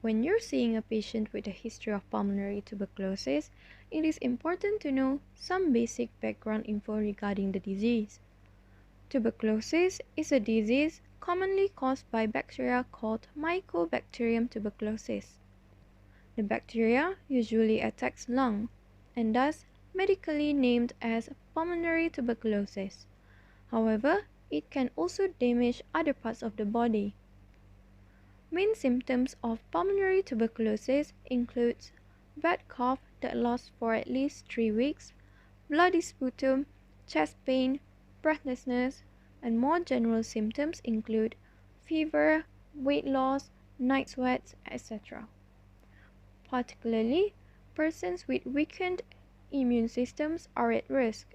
When you're seeing a patient with a history of pulmonary tuberculosis, it is important to know some basic background info regarding the disease. Tuberculosis is a disease commonly caused by bacteria called Mycobacterium tuberculosis. The bacteria usually attacks lung and thus medically named as pulmonary tuberculosis. However, it can also damage other parts of the body. Main symptoms of pulmonary tuberculosis include bad cough that lasts for at least 3 weeks, bloody sputum, chest pain, breathlessness, and more general symptoms include fever, weight loss, night sweats, etc. Particularly, persons with weakened immune systems are at risk.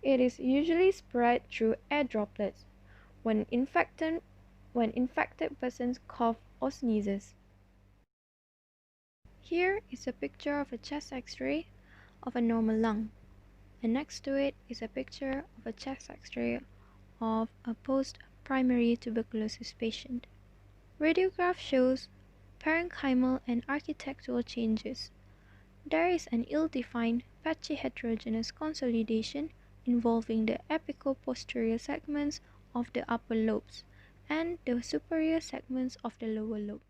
It is usually spread through air droplets when infected persons cough or sneezes. Here is a picture of a chest X-ray of a normal lung, and next to it is a picture of a chest X-ray of a post-primary tuberculosis patient. Radiograph shows parenchymal and architectural changes. There is an ill-defined patchy heterogeneous consolidation involving the apical-posterior segments of the upper lobes and the superior segments of the lower lobe.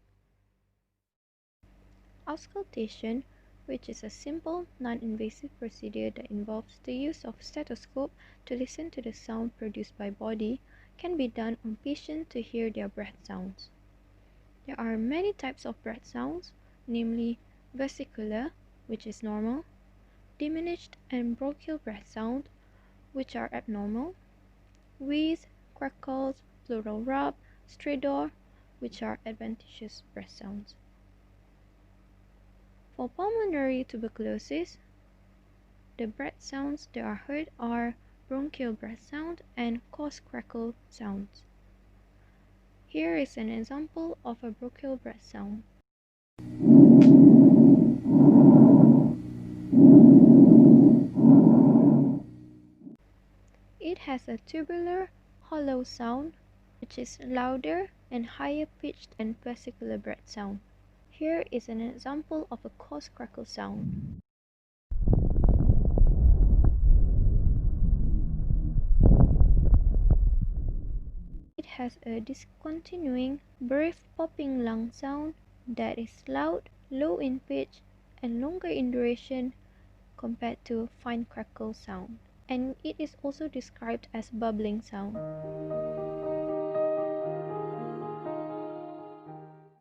Auscultation, which is a simple, non-invasive procedure that involves the use of stethoscope to listen to the sound produced by body, can be done on patients to hear their breath sounds. There are many types of breath sounds, namely vesicular, which is normal, diminished and bronchial breath sound, which are abnormal, wheeze, crackles, pleural rub, stridor, which are adventitious breath sounds. For pulmonary tuberculosis, the breath sounds that are heard are bronchial breath sound and coarse crackle sounds. Here is an example of a bronchial breath sound. It has a tubular, hollow sound, which is louder and higher pitched than vesicular breath sound. Here is an example of a coarse crackle sound. It has a discontinuing, brief popping lung sound that is loud, low in pitch, and longer in duration compared to fine crackle sound. And it is also described as bubbling sound.